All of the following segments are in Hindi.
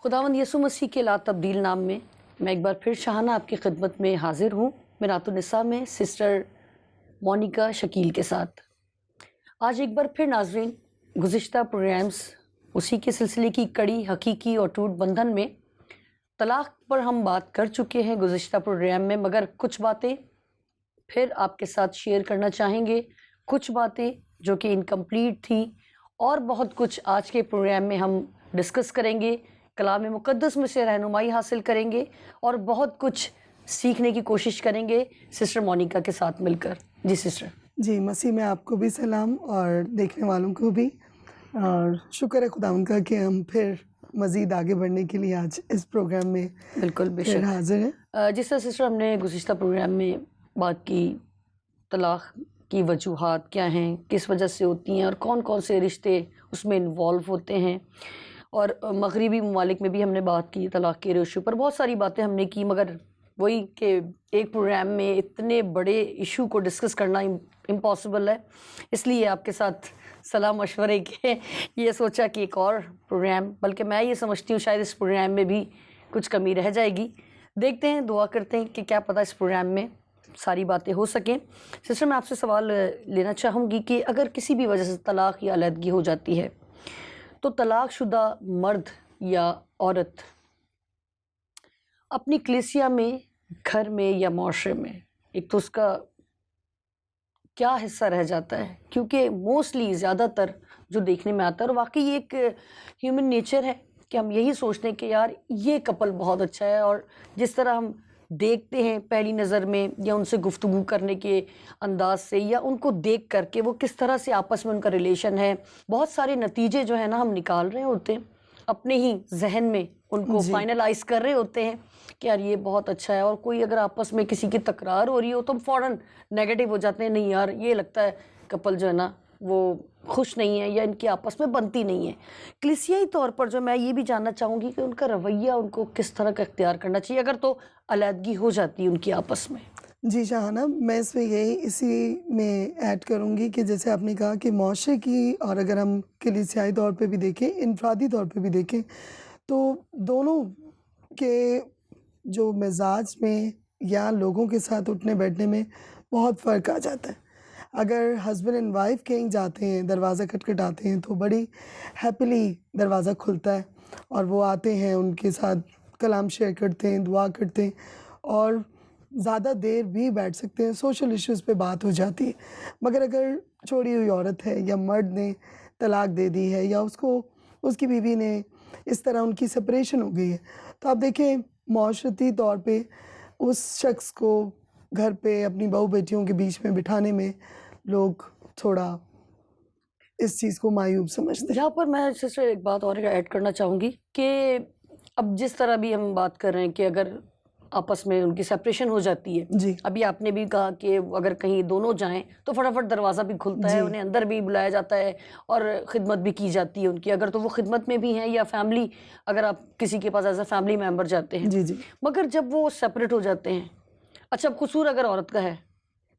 खुदावंद यीशु मसीह के ला तब्दील नाम में मैं एक बार फिर शाहाना आपकी खिदमत में हाजिर हूँ। मिरातुन्निसा में सिस्टर मोनिका शकील के साथ आज एक बार फिर नाजरीन गुज़िश्ता प्रोग्राम्स उसी के सिलसिले की कड़ी हकीकी और टूट बंधन में तलाक़ पर हम बात कर चुके हैं गुज़िश्ता प्रोग्राम में, मगर कुछ बातें फिर आपके साथ शेयर करना चाहेंगे, कुछ बातें जो कि इनकम्प्लीट थी और बहुत कुछ आज के प्रोग्राम में हम डिस्कस करेंगे, कलाम मुक़द्दस में से रहनुमाई हासिल करेंगे और बहुत कुछ सीखने की कोशिश करेंगे सिस्टर मोनिका के साथ मिलकर। जी सिस्टर। जी, मसीह में आपको भी सलाम और देखने वालों को भी, और शुक्र है खुदा उनका कि हम फिर मज़ीद आगे बढ़ने के लिए आज इस प्रोग्राम में बिल्कुल फिर बेशक हाजिर हैं। जिस तरह सिस्टर हमने गुज़िश्ता प्रोग्राम में बात की तलाक़ की वजूहात क्या हैं, किस वजह से होती हैं और कौन कौन से रिश्ते उसमें इन्वॉल्व होते हैं, और मगरिबी ममालिक में भी हमने बात की तलाक़ के रेशो पर, बहुत सारी बातें हमने की, मगर वही कि एक प्रोग्राम में इतने बड़े इशू को डिस्कस करना इम्पॉसिबल है। इसलिए आपके साथ सलाह मशवरे के ये सोचा कि एक और प्रोग्राम, बल्कि मैं ये समझती हूँ शायद इस प्रोग्राम में भी कुछ कमी रह जाएगी। देखते हैं, दुआ करते हैं कि क्या पता इस प्रोग्राम में सारी बातें हो सकें। सिस्टर, मैं आपसे सवाल लेना चाहूँगी कि अगर किसी भी वजह से तलाक़ या अलहदगी हो जाती है तो तलाक़शुदा मर्द या औरत अपनी कलीसिया में, घर में या माशरे में एक तो उसका क्या हिस्सा रह जाता है, क्योंकि मोस्टली ज़्यादातर जो देखने में आता है, और वाकई ये एक ह्यूमन नेचर है कि हम यही सोचते हैं कि यार ये कपल बहुत अच्छा है, और जिस तरह हम देखते हैं पहली नज़र में या उनसे गुफ्तगू करने के अंदाज से या उनको देख करके वो किस तरह से आपस में उनका रिलेशन है, बहुत सारे नतीजे जो है ना हम निकाल रहे होते हैं अपने ही जहन में, उनको फाइनलाइज कर रहे होते हैं कि यार ये बहुत अच्छा है। और कोई अगर आपस में किसी की तकरार हो रही हो तो हम फ़ौरन नेगेटिव हो जाते हैं, नहीं यार ये लगता है कपल जो है ना वो खुश नहीं है या इनकी आपस में बनती नहीं है। कलीसियाई तौर पर जो मैं ये भी जानना चाहूँगी कि उनका रवैया उनको किस तरह का इख्तियार करना चाहिए अगर तो अलहदगी हो जाती है उनकी आपस में। जी शाहाना, मैं इसमें यही इसी में ऐड करूँगी कि जैसे आपने कहा कि माशरे की, और अगर हम कलीसियाई तौर पे भी देखें, इनफरादी तौर पे भी देखें, तो दोनों के जो मिजाज में या लोगों के साथ उठने बैठने में बहुत फ़र्क आ जाता है। अगर हस्बैंड एंड वाइफ कहीं जाते हैं, दरवाज़ा खटखटाते हैं तो बड़ी हैप्पीली दरवाज़ा खुलता है और वो आते हैं, उनके साथ कलाम शेयर करते हैं, दुआ करते हैं और ज़्यादा देर भी बैठ सकते हैं, सोशल इश्यूज़ पे बात हो जाती है। मगर अगर छोड़ी हुई औरत है या मर्द ने तलाक दे दी है या उसको उसकी बीवी ने इस तरह उनकी सेपरेशन हो गई है, तो आप देखें माशरती तौर पे उस शख्स को घर पे अपनी बहू बेटियों के बीच में बिठाने में लोग थोड़ा इस चीज़ को मायूब समझते हैं। यहाँ पर मैं सिस्टर एक बात और ऐड करना चाहूँगी कि अब जिस तरह भी हम बात कर रहे हैं कि अगर आपस में उनकी सेपरेशन हो जाती है, जी अभी आपने भी कहा कि अगर कहीं दोनों जाएं तो फटाफट दरवाज़ा भी खुलता है, जी उन्हें अंदर भी बुलाया जाता है और ख़िदमत भी की जाती है उनकी, अगर तो वो ख़िदमत में भी हैं या फैमिली, अगर आप किसी के पास एज अ फैमिली मेम्बर जाते हैं। जी जी मगर जब वो सेपरेट हो जाते हैं, अच्छा कसूर अगर औरत का है,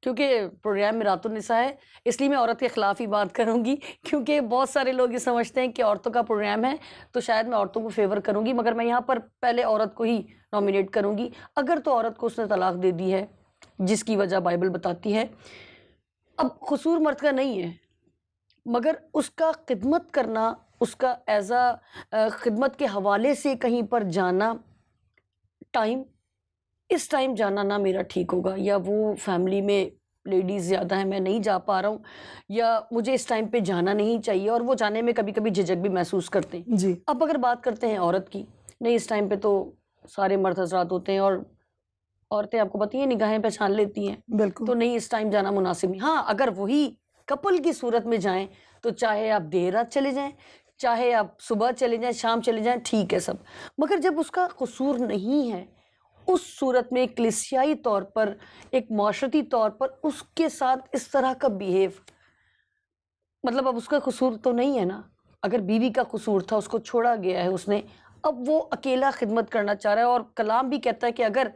क्योंकि प्रोग्राम मिरातुन्निसा है इसलिए मैं औरत के ख़िलाफ़ ही बात करूंगी, क्योंकि बहुत सारे लोग ये समझते हैं कि औरतों का प्रोग्राम है तो शायद मैं औरतों को फेवर करूंगी, मगर मैं यहाँ पर पहले औरत को ही नॉमिनेट करूंगी। अगर तो औरत को उसने तलाक दे दी है जिसकी वजह बाइबल बताती है, अब कसूर मर्द का नहीं है, मगर उसका खिदमत करना, उसका एज आ खिदमत के हवाले से कहीं पर जाना, टाइम इस टाइम जाना ना मेरा ठीक होगा, या वो फैमिली में लेडीज़ ज़्यादा हैं मैं नहीं जा पा रहा हूँ, या मुझे इस टाइम पे जाना नहीं चाहिए, और वो जाने में कभी कभी झिझक भी महसूस करते हैं। जी अब अगर बात करते हैं औरत की, नहीं इस टाइम पे तो सारे मर्द हजरात होते हैं और औरतें आपको पता ही है निगाहें पहचान लेती हैं, बिल्कुल तो नहीं इस टाइम जाना मुनासिब नहीं। हाँ, अगर वही कपल की सूरत में जाएं तो चाहे आप देर रात चले जाएं, चाहे आप सुबह चले जाएं, शाम चले जाएं, ठीक है सब, मगर जब उसका कसूर नहीं है उस सूरत में कलीसियाई तौर पर, एक माशरती तौर पर उसके साथ इस तरह का बिहेव, मतलब अब उसका कसूर तो नहीं है ना। अगर बीवी का कसूर था, उसको छोड़ा गया है उसने, अब वो अकेला खिदमत करना चाह रहा है, और कलाम भी कहता है कि अगर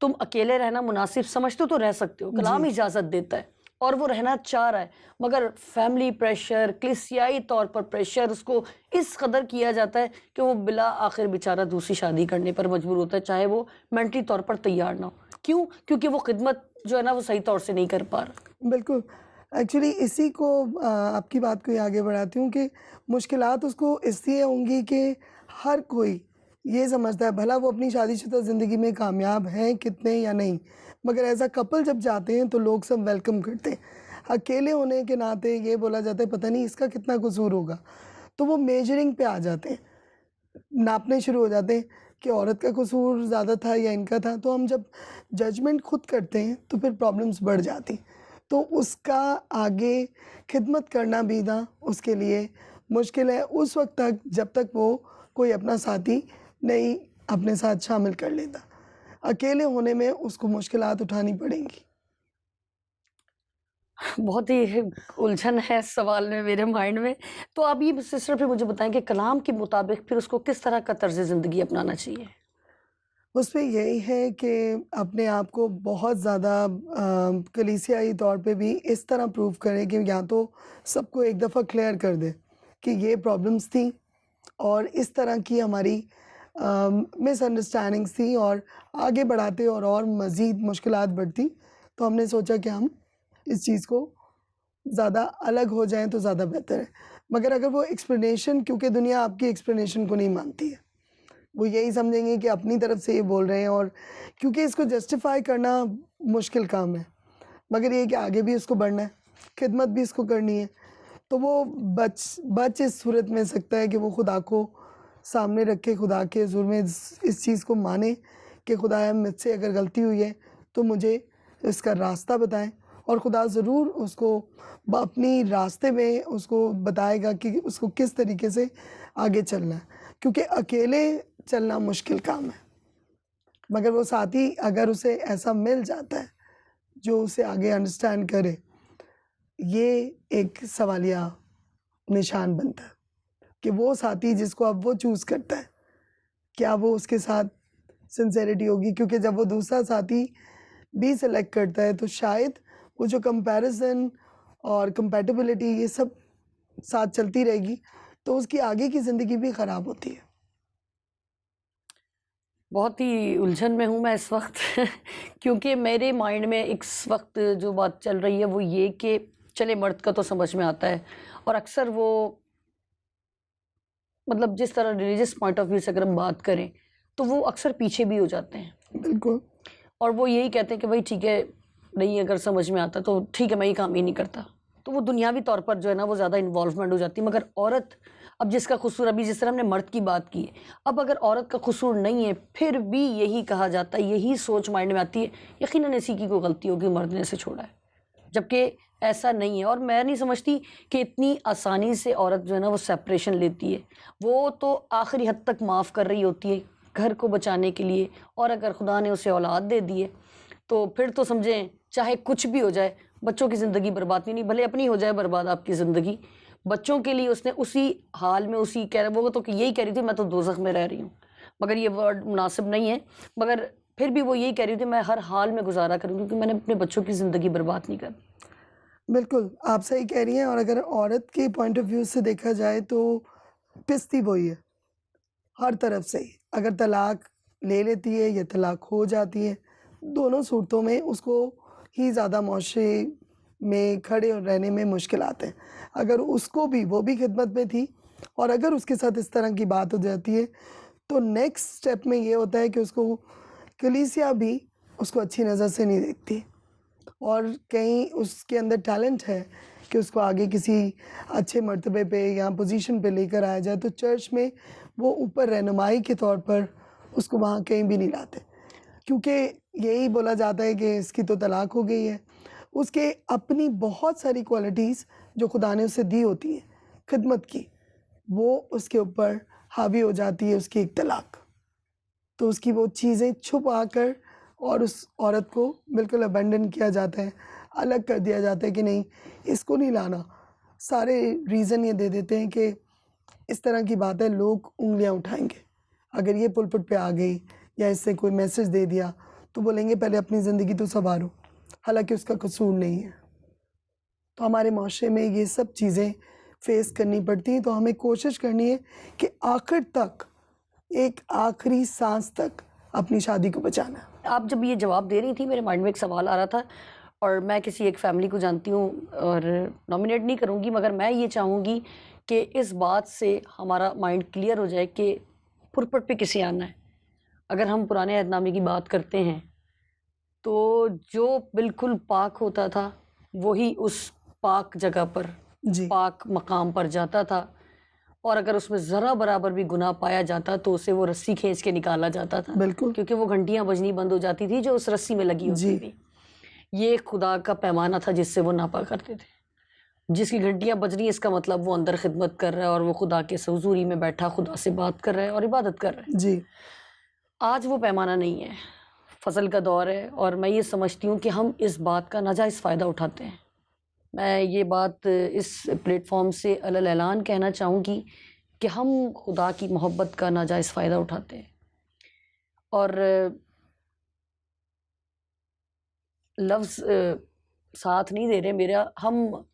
तुम अकेले रहना मुनासिब समझते हो तो रह सकते हो, कलाम जी इजाज़त देता है। और वो रहना चाह रहा है, मगर फैमिली प्रेशर, कलीसियाई तौर पर प्रेशर उसको इस कदर किया जाता है कि वो बिला आखिर बेचारा दूसरी शादी करने पर मजबूर होता है, चाहे वो मेंटली तौर पर तैयार ना हो। क्यों? क्योंकि वो खिदमत जो है ना वो सही तौर से नहीं कर पा रहा। बिल्कुल। एक्चुअली इसी को आपकी बात को ही आगे बढ़ाती हूँ कि मुश्किलात उसको इसलिए होंगी कि हर कोई ये समझता है, भला वो अपनी शादीशुदा ज़िंदगी में कामयाब हैं कितने या नहीं, मगर एज़ अ कपल जब जाते हैं तो लोग सब वेलकम करते हैं। अकेले होने के नाते ये बोला जाता है पता नहीं इसका कितना कसूर होगा, तो वो मेजरिंग पे आ जाते हैं, नापने शुरू हो जाते हैं कि औरत का कसूर ज़्यादा था या इनका था। तो हम जब जजमेंट खुद करते हैं तो फिर प्रॉब्लम्स बढ़ जाती हैं। तो उसका आगे खिदमत करना भी ना उसके लिए मुश्किल है उस वक़्त तक जब तक वो कोई अपना साथी नहीं अपने साथ शामिल कर लेता। अकेले होने में उसको मुश्किलात उठानी पड़ेंगी। बहुत ही उलझन है इस सवाल में मेरे माइंड में। तो आप ये सिस्टर फिर मुझे बताएं कि कलाम के मुताबिक फिर उसको किस तरह का तर्ज ज़िंदगी अपनाना चाहिए? उसमें यही है कि अपने आप को बहुत ज़्यादा कलीसियाई तौर पे भी इस तरह प्रूव करें कि या तो सबको एक दफ़ा क्लियर कर दे कि ये प्रॉब्लम्स थी और इस तरह की हमारी मिसअंडरस्टैंडिंग्स थी और आगे बढ़ाते और मज़ीद मुश्किलात बढ़ती, तो हमने सोचा कि हम इस चीज़ को ज़्यादा अलग हो जाएँ तो ज़्यादा बेहतर है। मगर अगर वो एक्सप्लेनेशन, क्योंकि दुनिया आपकी एक्सप्लेनेशन को नहीं मानती है, वो यही समझेंगे कि अपनी तरफ से ये बोल रहे हैं, और क्योंकि इसको जस्टिफ़ाई करना मुश्किल काम है, मगर ये है कि आगे भी उसको बढ़ना है, खिदमत भी इसको करनी है, तो वो बच इस सूरत में सकता है कि वो खुदा को सामने रख के खुदा के हुज़ूर में इस चीज़ को माने कि खुदाया मुझसे अगर गलती हुई है तो मुझे इसका रास्ता बताएँ, और खुदा ज़रूर उसको अपनी रास्ते में उसको बताएगा कि उसको किस तरीके से आगे चलना है, क्योंकि अकेले चलना मुश्किल काम है। मगर वो साथी अगर उसे ऐसा मिल जाता है जो उसे आगे अंडरस्टैंड करे, ये एक सवालिया निशान बनता है कि वो साथी जिसको अब वो चूज़ करता है, क्या वो उसके साथ सिंसेरिटी होगी? क्योंकि जब वो दूसरा साथी भी सेलेक्ट करता है तो शायद वो जो कंपैरिज़न और कंपैटिबिलिटी ये सब साथ चलती रहेगी, तो उसकी आगे की ज़िंदगी भी ख़राब होती है। बहुत ही उलझन में हूँ मैं इस वक़्त क्योंकि मेरे माइंड में इस वक़्त जो बात चल रही है वो ये कि चले मर्द का तो समझ में आता है, और अक्सर वो मतलब जिस तरह रिलीजियस पॉइंट ऑफ व्यू से अगर हम बात करें तो वो अक्सर पीछे भी हो जाते हैं, बिल्कुल। और वो यही कहते हैं कि भाई ठीक है, नहीं अगर समझ में आता तो ठीक है, मैं ये काम ही नहीं करता। तो वो दुनियावी तौर पर जो है ना वो ज़्यादा इन्वॉल्वमेंट हो जाती है। मगर औरत, अब जिसका कसूर, अभी जिस तरह हमने मर्द की बात की है, अब अगर औरत का कसूर नहीं है फिर भी यही कहा जाता है, यही सोच माइंड में आती है, यकीनन इसी की कोई गलती होगी, मर्द ने इसे छोड़ा है, जबकि ऐसा नहीं है। और मैं नहीं समझती कि इतनी आसानी से औरत जो है ना वो सेपरेशन लेती है। वो तो आखिरी हद तक माफ़ कर रही होती है घर को बचाने के लिए, और अगर खुदा ने उसे औलाद दे दी है तो फिर तो समझें चाहे कुछ भी हो जाए, बच्चों की ज़िंदगी बर्बाद नहीं, भले अपनी हो जाए बर्बाद आपकी ज़िंदगी, बच्चों के लिए उसने उसी हाल में, उसी कह रहे वो तो यही कह रही थी मैं तो दोज़ख में रह रही हूँ, मगर ये वर्ड मुनासिब नहीं है, मगर फिर भी वो यही कह रही थी मैं हर हाल में गुजारा करूँ क्योंकि मैंने अपने बच्चों की ज़िंदगी बर्बाद नहीं करनी। बिल्कुल, आप सही कह रही हैं, और अगर औरत के पॉइंट ऑफ व्यू से देखा जाए तो पिसती वही है, हर तरफ से ही। अगर तलाक ले लेती है या तलाक हो जाती है, दोनों सूरतों में उसको ही ज़्यादा मुआशरे में खड़े रहने में मुश्किल आते हैं। अगर उसको भी, वो भी खिदमत में थी, और अगर उसके साथ इस तरह की बात हो जाती है, तो नेक्स्ट स्टेप में ये होता है कि उसको कलीसिया भी उसको अच्छी नज़र से नहीं देखती, और कहीं उसके अंदर टैलेंट है कि उसको आगे किसी अच्छे मर्तबे पे या पोजीशन पे लेकर आया जाए, तो चर्च में वो ऊपर रहनुमाई के तौर पर उसको वहाँ कहीं भी नहीं लाते, क्योंकि यही बोला जाता है कि इसकी तो तलाक हो गई है। उसके अपनी बहुत सारी क्वालिटीज़ जो खुदा ने उसे दी होती हैं खिदमत की, वो उसके ऊपर हावी हो जाती है उसकी एक तलाक। तो उसकी वो चीज़ें छुपा कर और उस औरत को बिल्कुल अबैंडन किया जाता है, अलग कर दिया जाता है कि नहीं, इसको नहीं लाना। सारे रीज़न ये दे देते हैं कि इस तरह की बात है, लोग उँगलियाँ उठाएँगे। अगर ये पुलपिट पे आ गई या इससे कोई मैसेज दे दिया, तो बोलेंगे पहले अपनी ज़िंदगी तो सँवारो, हालाँकि उसका कसूर नहीं है। तो हमारे माशरे में ये सब चीज़ें फेस करनी पड़ती हैं। तो हमें कोशिश करनी है कि आखिर तक, एक आखिरी सांस तक अपनी शादी को बचाना। आप जब ये जवाब दे रही थी मेरे माइंड में एक सवाल आ रहा था, और मैं किसी एक फैमिली को जानती हूँ और नॉमिनेट नहीं करूँगी, मगर मैं ये चाहूँगी कि इस बात से हमारा माइंड क्लियर हो जाए कि फुरपट पे किसे आना है। अगर हम पुराने अहदनामे की बात करते हैं तो जो बिल्कुल पाक होता था वही उस पाक जगह पर, जी, पाक मकाम पर जाता था, और अगर उसमें ज़रा बराबर भी गुनाह पाया जाता तो उसे वो रस्सी खींच के निकाला जाता था, बिल्कुल। क्योंकि वो घंटियां बजनी बंद हो जाती थी जो उस रस्सी में लगी होती जी, थी। ये खुदा का पैमाना था जिससे वो नापा करते थे। जिसकी घंटियां बज रही हैं इसका मतलब वो अंदर खिदमत कर रहा है और वो खुदा के हुजूरी में बैठा खुदा से बात कर रहा है और इबादत कर रहा है। जी, आज वो पैमाना नहीं है, फसल का दौर है, और मैं ये समझती हूँ कि हम इस बात का नाजायज़ फ़ायदा उठाते हैं। मैं ये बात इस प्लेटफॉर्म से अलल ऐलान कहना चाहूँगी कि हम खुदा की मोहब्बत का नाजायज़ फ़ायदा उठाते हैं, और लफ्ज़ साथ नहीं दे रहे मेरा। हम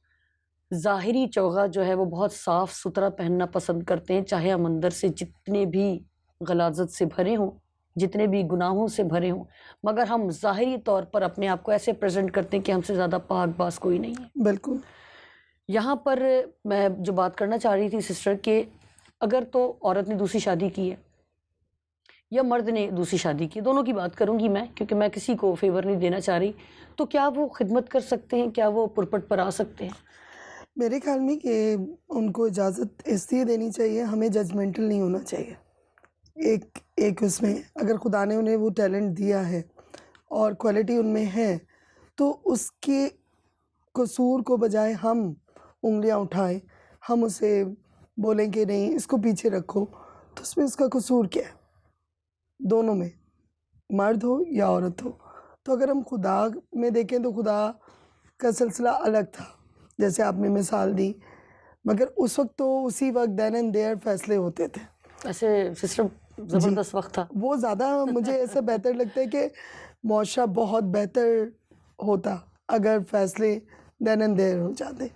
ज़ाहिरी चोगा जो है वो बहुत साफ़ सुथरा पहनना पसंद करते हैं, चाहे हम अंदर से जितने भी गलाज़त से भरे हों, जितने भी गुनाहों से भरे हों, मगर हम ज़ाहिरी तौर पर अपने आप को ऐसे प्रेजेंट करते हैं कि हमसे ज़्यादा पाक-बाज़ कोई नहीं है। बिल्कुल। यहाँ पर मैं जो बात करना चाह रही थी सिस्टर, कि अगर तो औरत ने दूसरी शादी की है या मर्द ने दूसरी शादी की, दोनों की बात करूँगी मैं, क्योंकि मैं किसी को फेवर नहीं देना चाह रही, तो क्या वो खिदमत कर सकते हैं? क्या वो पुरपट पर आ सकते हैं? मेरे ख्याल में कि उनको इजाज़त इसलिए देनी चाहिए, हमें जजमेंटल नहीं होना चाहिए। एक उसमें अगर खुदा ने उन्हें वो टैलेंट दिया है और क्वालिटी उनमें है, तो उसके कसूर को बजाय हम उँगलियां उठाएं, हम उसे बोलें कि नहीं इसको पीछे रखो, तो उसमें उसका कसूर क्या है? दोनों में, मर्द हो या औरत हो। तो अगर हम खुदा में देखें तो खुदा का सिलसिला अलग था, जैसे आपने मिसाल दी, मगर उस वक्त तो उसी वक्त देन एंड देयर फैसले होते थे। ऐसे सिस्टर जी, ज़बरदस्त वक़्त था। वो ज़्यादा मुझे ऐसा बेहतर लगता है कि मुआशरा बहुत बेहतर होता अगर फैसले देन एंड देयर हो जाते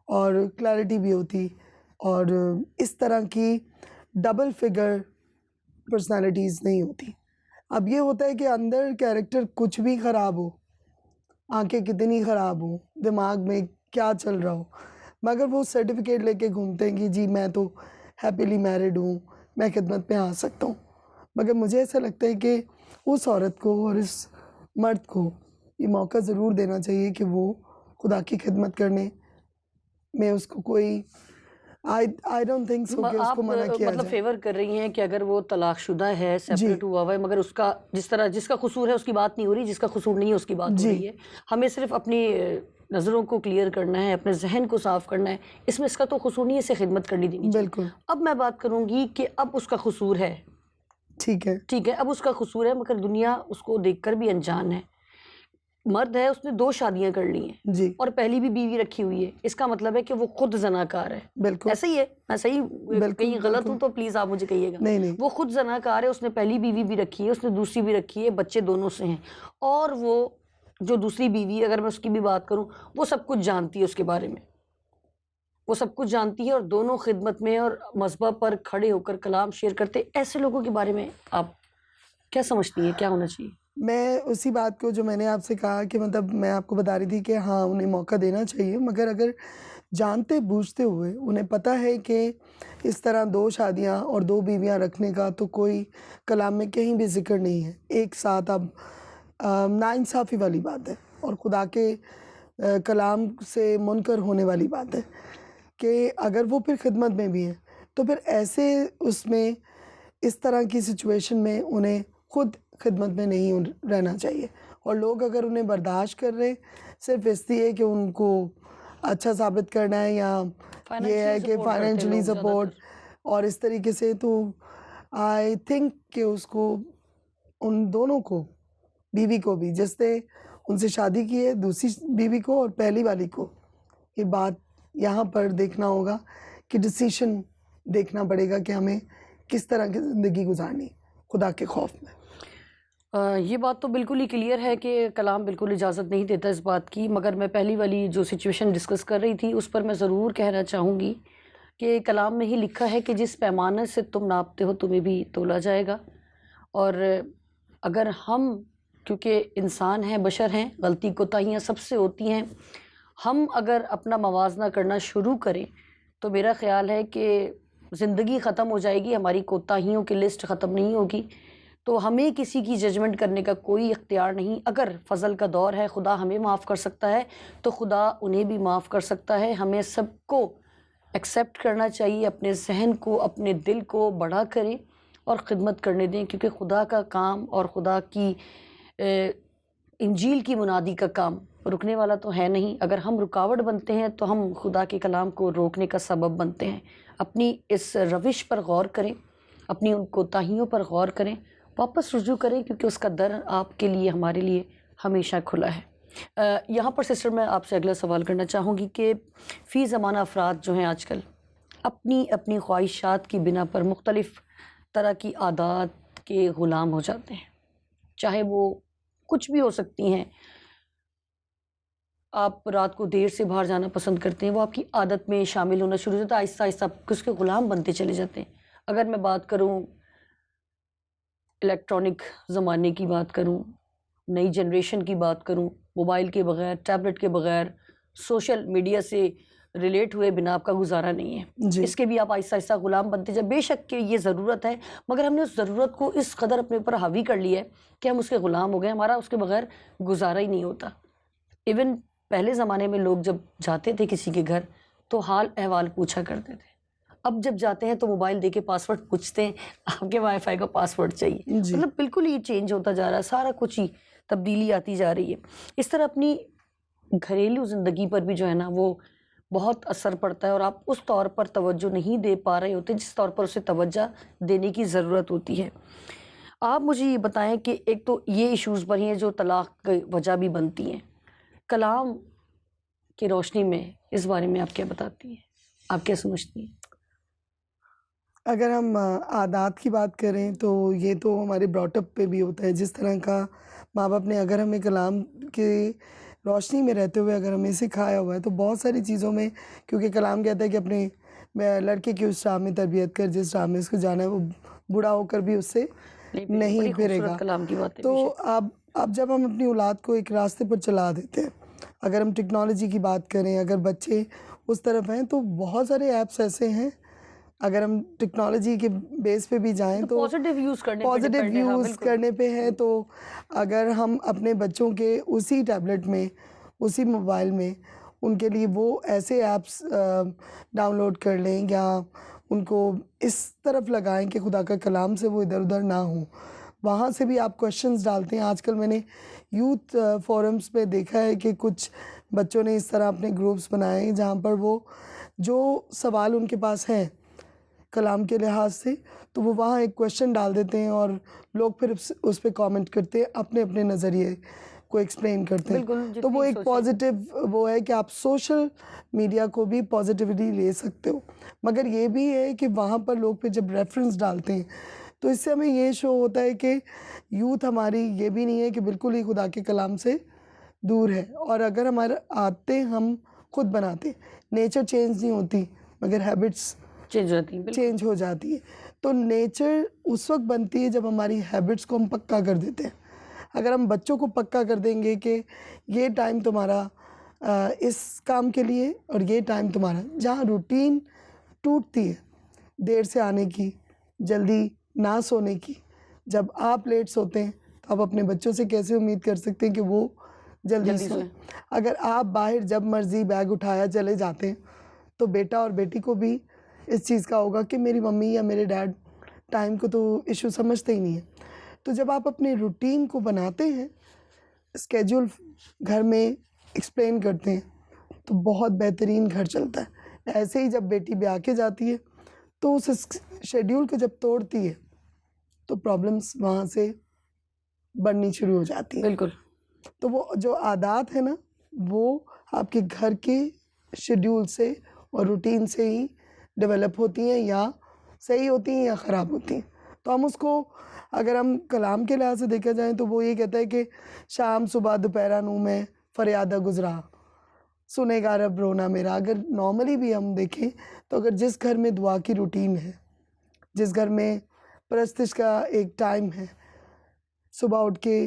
और क्लैरिटी भी होती, और इस तरह की डबल फिगर पर्सनालिटीज़ नहीं होती। अब ये होता है कि अंदर कैरेक्टर कुछ भी ख़राब हो, आंखें कितनी ख़राब हो, दिमाग में क्या चल रहा हो, मगर वो सर्टिफिकेट लेके घूमते हैं कि जी मैं तो हैप्पीली मैरिड हूँ, मैं खिदमत में आ सकता हूँ। मगर मुझे ऐसा लगता है कि उस औरत को और इस मर्द को ये मौका ज़रूर देना चाहिए कि वो खुदा की खिदमत करने में उसको कोई आई डोंट थिंक सो कि उसको आप मना किया मतलब जाए। फेवर कर रही हैं कि अगर वो तलाकशुदा है, जी, सेपरेट हुआ हुआ है, मगर उसका जिसका कसूर है उसकी बात नहीं हो रही, जिसका कसूर नहीं है उसकी बात हो जी, रही है। हमें सिर्फ अपनी नज़रों को क्लियर करना है, अपने जहन को साफ करना है। इसमें इसका तो कसूर नहीं है, इसे खिदमत करनी देनी चाहिए। बिल्कुल, अब मैं बात करूँगी कि अब उसका कसूर है, ठीक है। ठीक है, अब उसका कसूर है, मगर दुनिया उसको देखकर भी अनजान है। मर्द है, उसने 2 शादियाँ कर ली हैं जी, और पहली भी बीवी रखी हुई है। इसका मतलब है कि वो खुद ज़नाकार है। बिल्कुल, ऐसा ही है? मैं सही बिल्कुल, कहीं गलत हूँ बिल्कुल। तो प्लीज़ आप मुझे कहिएगा। नहीं, नहीं, वो खुद ज़नाकार है, उसने पहली बीवी भी रखी है, उसने दूसरी भी रखी है, बच्चे दोनों से हैं, और वो जो दूसरी बीवी, अगर मैं उसकी भी बात करूँ, वो सब कुछ जानती है उसके बारे में। वो सब कुछ जानती है और दोनों खिदमत में और मज़हब पर खड़े होकर कलाम शेयर करते। ऐसे लोगों के बारे में आप क्या समझती हैं, क्या होना चाहिए? मैं उसी बात को जो मैंने आपसे कहा कि मतलब मैं आपको बता रही थी कि हाँ, उन्हें मौका देना चाहिए, मगर अगर जानते-बूझते हुए उन्हें पता है कि इस तरह 2 शादियाँ और 2 बीवियाँ रखने का तो कोई कलाम में कहीं भी ज़िक्र नहीं है। एक साथ अब नाइंसाफ़ी वाली बात है और खुदा के कलाम से मुनकर होने वाली बात है कि अगर वो फिर खिदमत में भी हैं, तो फिर ऐसे उसमें इस तरह की सिचुएशन में उन्हें खुद खिदमत में नहीं रहना चाहिए। और लोग अगर उन्हें बर्दाश्त कर रहे हैं सिर्फ़ इसलिए कि उनको अच्छा साबित करना है या ये है कि फाइनेंशियली सपोर्ट करते हैं फाइनेंशियली लोग सपोर्ट ज़्यादातर। और इस तरीके से, तो आई थिंक कि उसको, उन दोनों को, बीवी को भी जिसने उनसे शादी की है, दूसरी बीवी को और पहली वाली को, ये बात यहाँ पर देखना होगा कि डिसीजन देखना पड़ेगा कि हमें किस तरह की ज़िंदगी गुजारनी खुदा के खौफ में। ये बात तो बिल्कुल ही क्लियर है कि कलाम बिल्कुल इजाज़त नहीं देता इस बात की, मगर मैं पहली वाली जो सिचुएशन डिस्कस कर रही थी उस पर मैं ज़रूर कहना चाहूँगी कि कलाम में ही लिखा है कि जिस पैमाने से तुम नापते हो तुम्हें भी तोला जाएगा। और अगर हम, क्योंकि इंसान हैं, बशर हैं, गलती कोताहियाँ सबसे होती हैं, हम अगर अपना मवाजना करना शुरू करें तो मेरा ख़्याल है कि ज़िंदगी ख़त्म हो जाएगी, हमारी कोताहियों की लिस्ट ख़त्म नहीं होगी। तो हमें किसी की जजमेंट करने का कोई इख्तियार नहीं। अगर फ़ज़ल का दौर है, खुदा हमें माफ़ कर सकता है तो खुदा उन्हें भी माफ़ कर सकता है। हमें सबको एक्सेप्ट करना चाहिए, अपने ज़हन को, अपने दिल को बड़ा करें और ख़िदमत करने दें, क्योंकि खुदा का काम और खुदा की इंजील की मुनादी का काम रुकने वाला तो है नहीं। अगर हम रुकावट बनते हैं तो हम खुदा के कलाम को रोकने का सबब बनते हैं। अपनी इस रविश पर गौर करें, अपनी उन कोताहियों पर गौर करें, वापस रुजू करें, क्योंकि उसका दर आपके लिए, हमारे लिए हमेशा खुला है। यहाँ पर सिस्टर मैं आपसे अगला सवाल करना चाहूँगी कि फ़ी ज़माना अफराद जो हैं आजकल अपनी अपनी ख्वाहिशात की बिना पर मुख्तलिफ़ तरह की आदात के ग़ुलाम हो जाते हैं, चाहे वो कुछ भी हो सकती हैं। आप रात को देर से बाहर जाना पसंद करते हैं, वो आपकी आदत में शामिल होना शुरू हो जाता है, आहिस्ता आहिस्ता आप उसके ग़ुलाम बनते चले जाते हैं। अगर मैं बात करूँ इलेक्ट्रॉनिक ज़माने की बात करूँ, नई जनरेशन की बात करूँ, मोबाइल के बग़ैर, टैबलेट के बग़ैर, सोशल मीडिया से रिलेट हुए बिना आपका गुज़ारा नहीं है। जी। इसके भी आप आहिस्ता-आहिस्ता ग़ुलाम बनते जाए। बेशक कि ये ज़रूरत है, मगर हमने उस ज़रूरत को इस कदर अपने ऊपर हावी कर लिया है कि हम उसके ग़ुलाम हो गए, हमारा उसके बग़ैर गुज़ारा ही नहीं होता। इवन पहले ज़माने में लोग जब जाते थे किसी के घर तो हाल अहवाल पूछा करते थे। अब जब जाते हैं तो मोबाइल देके पासवर्ड पूछते हैं, आपके वाईफ़ाई का पासवर्ड चाहिए। जी। मतलब बिल्कुल ही चेंज होता जा रहा है, सारा कुछ ही तब्दीली आती जा रही है। इस तरह अपनी घरेलू ज़िंदगी पर भी जो है ना वो बहुत असर पड़ता है और आप उस तौर पर तवज्जो नहीं दे पा रहे होते जिस तौर पर उसे तवज्जो देने की ज़रूरत होती है। आप मुझे ये बताएँ कि एक तो ये इश्यूज़ पर ही हैं जो तलाक़ की वजह भी बनती हैं। कलाम की रोशनी में इस बारे में आप क्या बताती हैं? आप क्या समझती हैं? अगर हम आदात की बात करें तो ये तो हमारे ब्रॉटअप पे भी होता है, जिस तरह का माँ-बाप ने अगर हमें कलाम की रोशनी में रहते हुए अगर हमें सिखाया हुआ है तो बहुत सारी चीज़ों में, क्योंकि कलाम कहता है कि अपने लड़के की उस राह में तरबियत कर जिस राह में उसको जाना है, वो बूढ़ा होकर भी उससे नहीं बड़ी फिरेगा। खूबसूरत कलाम की बात है तो बेशक। अब जब हम अपनी औलाद को एक रास्ते पर चला देते हैं, अगर हम टेक्नोलॉजी की बात करें, अगर बच्चे उस तरफ हैं तो बहुत सारे ऐप्स ऐसे हैं, अगर हम टेक्नोलॉजी के बेस पे भी जाएँ तो तो पॉजिटिव यूज़ करने पे पॉजिटिव डिपेंड है। हाँ, यूज़ बिल्कुल। करने पे है। तो अगर हम अपने बच्चों के उसी टैबलेट में, उसी मोबाइल में उनके लिए वो ऐसे ऐप्स डाउनलोड कर लें या उनको इस तरफ लगाएँ कि खुदा का कलाम से वो इधर-उधर ना हों। वहाँ से भी आप क्वेश्चंस डालते हैं। आजकल मैंने यूथ फोरम्स पे देखा है कि कुछ बच्चों ने इस तरह अपने ग्रुप्स बनाए हैं जहाँ पर वो जो सवाल उनके पास हैं कलाम के लिहाज से, तो वो वहाँ एक क्वेश्चन डाल देते हैं और लोग फिर उस पे कमेंट करते हैं, अपने-अपने नज़रिए को एक्सप्लेन करते हैं। बिल्कुल, तो वो जितनी एक सोचें। पॉजिटिव वो है कि आप सोशल मीडिया को भी पॉजिटिवली ले सकते हो। मगर ये भी है कि वहाँ पर लोग फिर जब रेफ़रेंस डालते हैं, तो इससे हमें ये शो होता है कि यूथ हमारी ये भी नहीं है कि बिल्कुल ही खुदा के कलाम से दूर है। और अगर हमारे आदतें हम खुद बनाते हैं, नेचर चेंज नहीं होती मगर हैबिट्स चेंज हो जाती है, बिल्कुल। चेंज हो जाती है। तो नेचर उस वक़्त बनती है जब हमारी हैबिट्स को हम पक्का कर देते हैं। अगर हम बच्चों को पक्का कर देंगे कि ये टाइम तुम्हारा इस काम के लिए और ये टाइम तुम्हारा, जहाँ रूटीन टूटती है, देर से आने की, जल्दी ना सोने की, जब आप लेट सोते हैं तो आप अपने बच्चों से कैसे उम्मीद कर सकते हैं कि वो जल्दी जल्दी सोएं। सोएं। अगर आप बाहर जब मर्ज़ी बैग उठाया चले जाते हैं, तो बेटा और बेटी को भी इस चीज़ का होगा कि मेरी मम्मी या मेरे डैड टाइम को तो इश्यू समझते ही नहीं है। तो जब आप अपने रूटीन को बनाते हैं, स्केड्यूल घर में एक्सप्लेन करते हैं, तो बहुत बेहतरीन घर चलता है। ऐसे ही जब बेटी ब्याह के जाती है, तो उस शेड्यूल को जब तोड़ती है, तो प्रॉब्लम्स वहाँ से बढ़नी शुरू हो जाती हैं। बिल्कुल। तो वो जो आदात है ना, वो आपके घर के शेड्यूल से और रूटीन से ही डेवलप होती हैं, या सही होती हैं या ख़राब होती हैं। तो हम उसको, अगर हम कलाम के लिहाज से देखा जाए तो वो ये कहता है कि शाम सुबह दोपहरा नूं मैं फरियादा गुजरा, सुनेगा रब रोना मेरा। अगर नॉर्मली भी हम देखें तो अगर जिस घर में दुआ की रूटीन है, जिस घर में परस्तिश का एक टाइम है, सुबह उठ के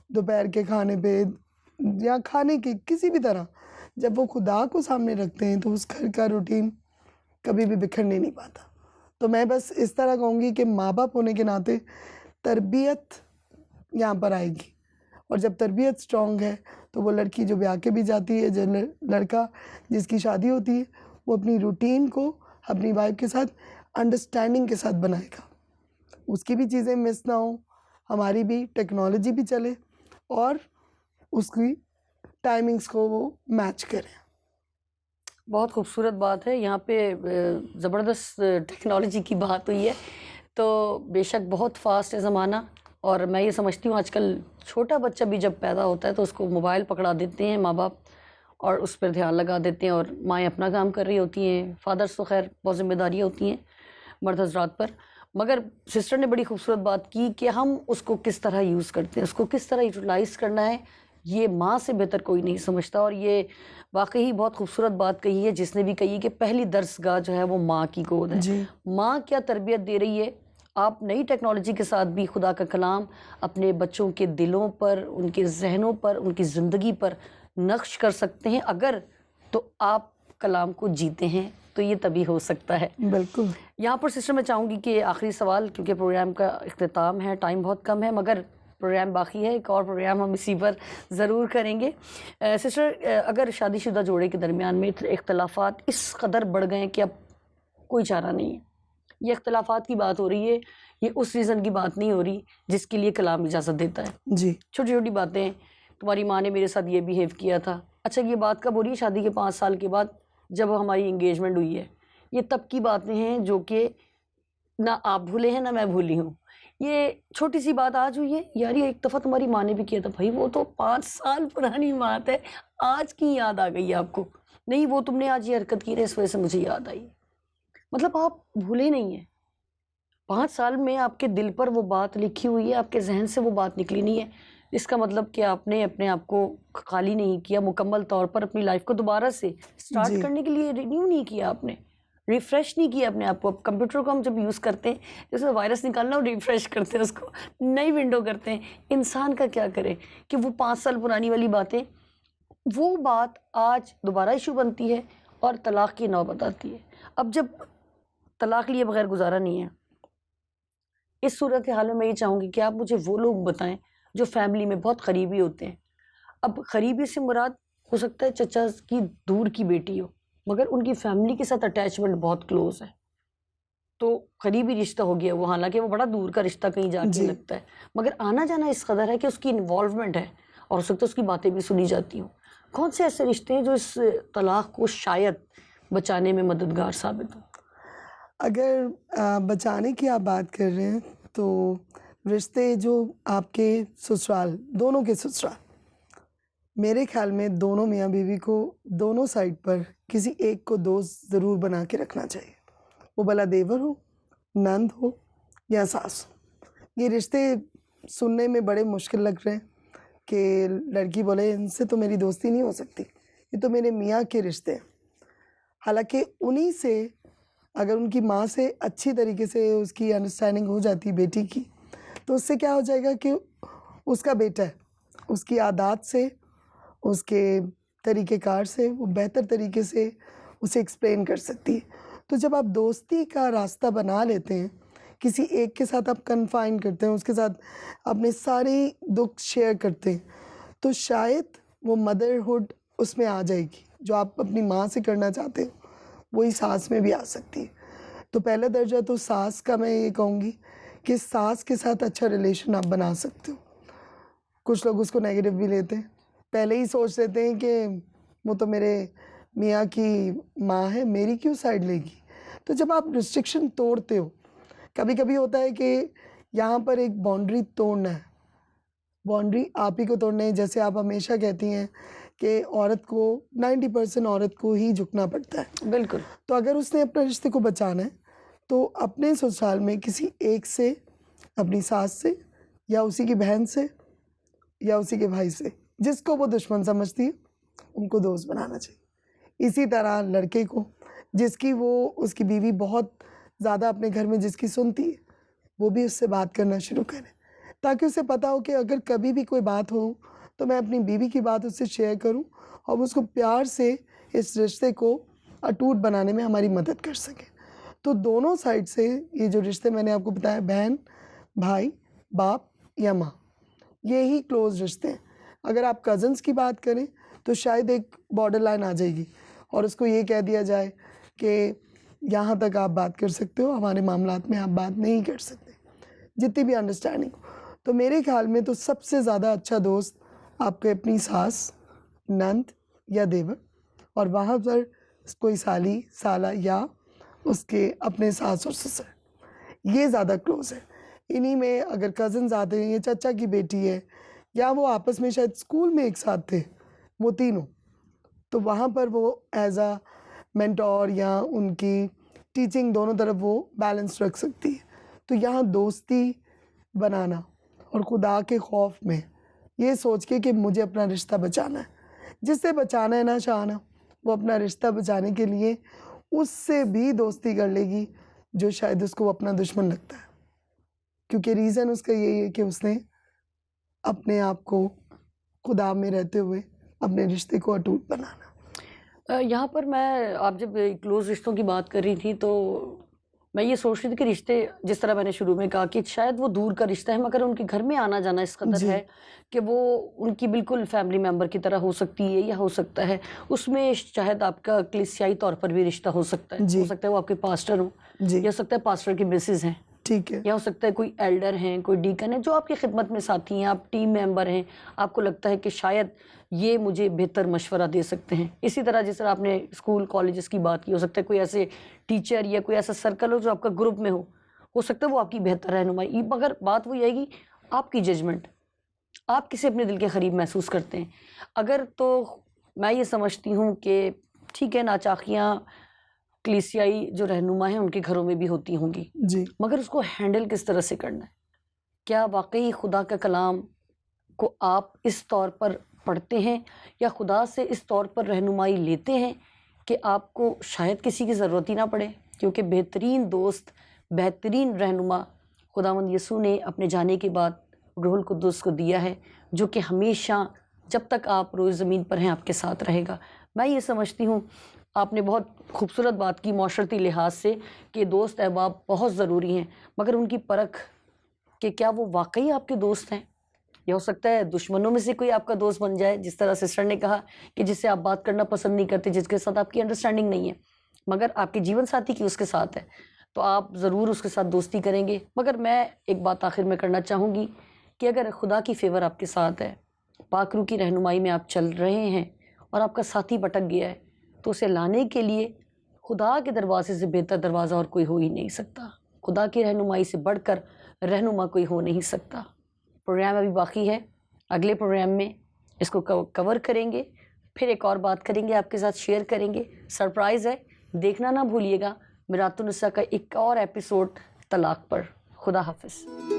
दोपहर के खाने पे या खाने के किसी भी तरह जब वो खुदा को सामने रखते हैं तो उस घर का रूटीन कभी भी बिखरने नहीं पाता। तो मैं बस इस तरह कहूँगी कि माँ बाप होने के नाते तरबियत यहाँ पर आएगी, और जब तरबियत स्ट्रॉन्ग है तो वो लड़की जो ब्याह के भी जाती है, जो लड़का जिसकी शादी होती है, वो अपनी रूटीन को अपनी वाइफ के साथ अंडरस्टैंडिंग के साथ बनाएगा। उसकी भी चीज़ें मिस ना हो, हमारी भी टेक्नोलॉजी भी चले और उसकी टाइमिंग्स को वो मैच करें। बहुत खूबसूरत बात है। यहाँ पे ज़बरदस्त टेक्नोलॉजी की बात हुई है। तो बेशक बहुत फास्ट है ज़माना, और मैं ये समझती हूँ आजकल छोटा बच्चा भी जब पैदा होता है तो उसको मोबाइल पकड़ा देते हैं माँ बाप और उस पर ध्यान लगा देते हैं, और माएँ अपना काम कर रही होती हैं। फादर्स तो खैर बहुत जिम्मेदारियाँ होती हैं मर्द हजरात पर। मगर सिस्टर ने बड़ी खूबसूरत बात की कि हम उसको किस तरह यूज़ करते हैं, उसको किस तरह यूटिलाइज़ करना है, ये माँ से बेहतर कोई नहीं समझता। और ये वाकई बहुत खूबसूरत बात कही है जिसने भी कही कि पहली दरसगाह जो है वो माँ की गोद है। जी माँ क्या तरबियत दे रही है, आप नई टेक्नोलॉजी के साथ भी खुदा का कलाम अपने बच्चों के दिलों पर, उनके जहनों पर, उनकी ज़िंदगी पर नक्श कर सकते हैं। अगर तो आप कलाम को जीते हैं तो ये तभी हो सकता है। बिल्कुल। यहाँ पर सिस्टर मैं चाहूँगी कि आखिरी सवाल, क्योंकि प्रोग्राम का इख्तिताम है, टाइम बहुत कम है, मगर प्रोग्राम बाकी है, एक और प्रोग्राम हम इसी पर ज़रूर करेंगे। सिस्टर, अगर शादीशुदा जोड़े के दरमियान में इख्तलाफात इस कदर बढ़ गए हैं कि अब कोई चारा नहीं है, ये इख्तलाफात की बात हो रही है, ये उस रीज़न की बात नहीं हो रही जिसके लिए कलाम इजाज़त देता है। जी छोटी छोटी बातें, तुम्हारी माँ ने मेरे साथ ये बिहेव किया था। अच्छा, ये बात कब हो रही है? शादी के 5 साल के बाद, जब हमारी इंगेजमेंट हुई है। ये तब की बातें हैं जो कि ना आप भूले हैं ना मैं भूली हूँ। ये छोटी सी बात आज हुई है, यार ये एक दफ़ा तुम्हारी माँ ने भी किया था। भाई वो तो 5 साल पुरानी बात है, आज की याद आ गई है आपको? नहीं, वो तुमने आज ये हरकत की ना, इस वजह से मुझे याद आई। मतलब आप भूले नहीं हैं। 5 साल में आपके दिल पर वो बात लिखी हुई है, आपके ज़हन से वो बात निकली नहीं है। इसका मतलब कि आपने अपने आप को खाली नहीं किया, मुकम्मल तौर पर अपनी लाइफ को दोबारा से स्टार्ट जी करने के लिए रिन्यू नहीं किया आपने, रिफ्रेश नहीं किया अपने आप को। अब कंप्यूटर को हम जब यूज़ करते हैं, जैसे वायरस निकालना और रिफ्रेश करते हैं, उसको नई विंडो करते हैं। इंसान का क्या करे कि वो 5 साल पुरानी वाली बातें, वो बात आज दोबारा इशू बनती है और तलाक की नौबत आती है। अब जब तलाक लिए बगैर गुजारा नहीं है, इस सूरत हाल में मैं ये चाहूँगी कि आप मुझे वो लोग बताएं जो फैमिली में बहुत करीबी होते हैं। अब करीबी से मुराद हो सकता है चचा की दूर की बेटी हो, मगर उनकी फैमिली के साथ अटैचमेंट बहुत क्लोज है, तो करीबी रिश्ता हो गया वो, हालांकि वो बड़ा दूर का रिश्ता कहीं जाके जी लगता है, मगर आना जाना इस कदर है कि उसकी इन्वॉल्वमेंट है और हो सकता है उसकी बातें भी सुनी जाती हों। कौन से ऐसे रिश्ते हैं जो इस तलाक को शायद बचाने में मददगार साबित हो? अगर बचाने की आप बात कर रहे हैं तो रिश्ते जो आपके ससुराल, दोनों के ससुराल, मेरे ख्याल में दोनों मियाँ बीवी को दोनों साइड पर किसी एक को दोस्त ज़रूर बना के रखना चाहिए। वो भला देवर हो, नंद हो या सास हो। ये रिश्ते सुनने में बड़े मुश्किल लग रहे हैं कि लड़की बोले इनसे तो मेरी दोस्ती नहीं हो सकती, ये तो मेरे मियाँ के रिश्ते हैं। हालांकि उन्हीं से, अगर उनकी माँ से अच्छी तरीके से उसकी अंडरस्टैंडिंग हो जाती बेटी की, तो उससे क्या हो जाएगा कि उसका बेटा है, उसकी आदत से, उसके तरीक़ेकार से वो बेहतर तरीके से उसे एक्सप्लेन कर सकती है। तो जब आप दोस्ती का रास्ता बना लेते हैं, किसी एक के साथ आप कन्फाइन करते हैं, उसके साथ अपने सारे दुख शेयर करते हैं, तो शायद वो मदरहुड उसमें आ जाएगी। जो आप अपनी माँ से करना चाहते हो वही सास में भी आ सकती है। तो पहला दर्जा तो सास का मैं ये कहूँगी कि सास के साथ अच्छा रिलेशन आप बना सकते हो। कुछ लोग उसको नेगेटिव भी लेते हैं, पहले ही सोच लेते हैं कि वो तो मेरे मियाँ की माँ है, मेरी क्यों साइड लेगी। तो जब आप रिस्ट्रिक्शन तोड़ते हो, कभी कभी होता है कि यहाँ पर एक बाउंड्री तोड़ना है, बाउंड्री आप ही को तोड़ना है। जैसे आप हमेशा कहती हैं कि औरत को 90% औरत को ही झुकना पड़ता है। बिल्कुल। तो अगर उसने अपने रिश्ते को बचाना है तो अपने ससुराल में किसी एक से अपनी सास से या उसी की बहन से या उसी के भाई से, जिसको वो दुश्मन समझती है उनको दोस्त बनाना चाहिए। इसी तरह लड़के को, जिसकी वो उसकी बीवी बहुत ज़्यादा अपने घर में जिसकी सुनती है, वो भी उससे बात करना शुरू करे, ताकि उसे पता हो कि अगर कभी भी कोई बात हो तो मैं अपनी बीवी की बात उससे शेयर करूं और उसको प्यार से इस रिश्ते को अटूट बनाने में हमारी मदद कर सके। तो दोनों साइड से ये जो रिश्ते मैंने आपको बताया, बहन, भाई, बाप या माँ, ये ही क्लोज रिश्ते हैं। अगर आप कज़न्स की बात करें तो शायद एक बॉर्डर लाइन आ जाएगी और उसको ये कह दिया जाए कि यहाँ तक आप बात कर सकते हो, हमारे मामलात में आप बात नहीं कर सकते, जितनी भी अंडरस्टैंडिंग हो। तो मेरे ख्याल में तो सबसे ज़्यादा अच्छा दोस्त आपके अपनी सास, नंद या देवर, और वहाँ पर कोई साली, साला या उसके अपने सास और ससुर, ये ज़्यादा क्लोज है। इन्हीं में अगर कज़न्स आते हैं, ये चाचा की बेटी है, या वो आपस में शायद स्कूल में एक साथ थे, वो तीनों, तो वहाँ पर वो एज अ मेंटोर या उनकी टीचिंग दोनों तरफ वो बैलेंस रख सकती है। तो यहाँ दोस्ती बनाना और खुदा के खौफ में ये सोच के कि मुझे अपना रिश्ता बचाना है, जिससे बचाना है ना चाहना, वो अपना रिश्ता बचाने के लिए उससे भी दोस्ती कर लेगी जो शायद उसको अपना दुश्मन लगता है, क्योंकि रीज़न उसका यही है कि उसने अपने आप को खुदा में रहते हुए अपने रिश्ते को अटूट बनाना। यहाँ पर मैं, आप जब क्लोज रिश्तों की बात कर रही थी तो मैं ये सोच रही थी कि रिश्ते, जिस तरह मैंने शुरू में कहा कि शायद वो दूर का रिश्ता है, मगर उनके घर में आना जाना इस कदर जी। है कि वो उनकी बिल्कुल फैमिली मेंबर की तरह हो सकती है, या हो सकता है उसमें शायद आपका कलीसियाई तौर पर भी रिश्ता हो सकता है। जी। हो सकता है वो आपके पास्टर हो, जी, या हो सकता है पास्टर की मिसेज हैं, ठीक है। या हो सकता है कोई एल्डर हैं, कोई डीकन है जो आपकी खिदमत में साथी हैं, आप टीम मेंबर हैं, आपको लगता है कि शायद ये मुझे बेहतर मशवरा दे सकते हैं। इसी तरह जिस तरह आपने स्कूल कॉलेजेस की बात की, हो सकता है कोई ऐसे टीचर या कोई ऐसा सर्कल हो जो आपका ग्रुप में हो सकता है वो आपकी बेहतर रहनुमाई, मगर बात वही आएगी आपकी जजमेंट, आप किसे अपने दिल के करीब महसूस करते हैं। अगर तो मैं ये समझती हूँ कि ठीक है, नाचाकियाँ कलीसियाई जो रहनुमा हैं उनके घरों में भी होती होंगी, जी, मगर उसको हैंडल किस तरह से करना है। क्या वाकई खुदा का कलाम को आप इस तौर पर पढ़ते हैं, या खुदा से इस तौर पर रहनुमाई लेते हैं कि आपको शायद किसी की ज़रूरत ही ना पड़े, क्योंकि बेहतरीन दोस्त, बेहतरीन रहनुमा खुदावंद यीशु ने अपने जाने के बाद रूहुल कुद्दुस को दिया है, जो कि हमेशा जब तक आप रोज़ ज़मीन पर हैं आपके साथ रहेगा। मैं ये समझती हूँ, आपने बहुत खूबसूरत बात की माशरती लिहाज से कि दोस्त अहबाब बहुत ज़रूरी हैं, मगर उनकी परख कि क्या वो वाकई आपके दोस्त हैं, या हो सकता है दुश्मनों में से कोई आपका दोस्त बन जाए, जिस तरह सिस्टर ने कहा कि जिससे आप बात करना पसंद नहीं करते, जिसके साथ आपकी अंडरस्टैंडिंग नहीं है, मगर आपके जीवन साथी की उसके साथ है, तो आप ज़रूर उसके साथ दोस्ती करेंगे। मगर मैं एक बात आखिर में करना चाहूँगी कि अगर खुदा की फेवर आपके साथ है, पाक रूह की रहनुमाई में आप चल रहे हैं और आपका साथी भटक गया है, तो उसे लाने के लिए खुदा के दरवाजे से बेहतर दरवाज़ा और कोई हो ही नहीं सकता। खुदा की रहनुमाई से बढ़कर रहनुमा कोई हो नहीं सकता। प्रोग्राम अभी बाकी है, अगले प्रोग्राम में इसको कवर करेंगे, फिर एक और बात करेंगे, आपके साथ शेयर करेंगे। सरप्राइज़ है, देखना ना भूलिएगा मिरातुन्निसा का एक और एपिसोड तलाक पर। खुदा हाफिज़।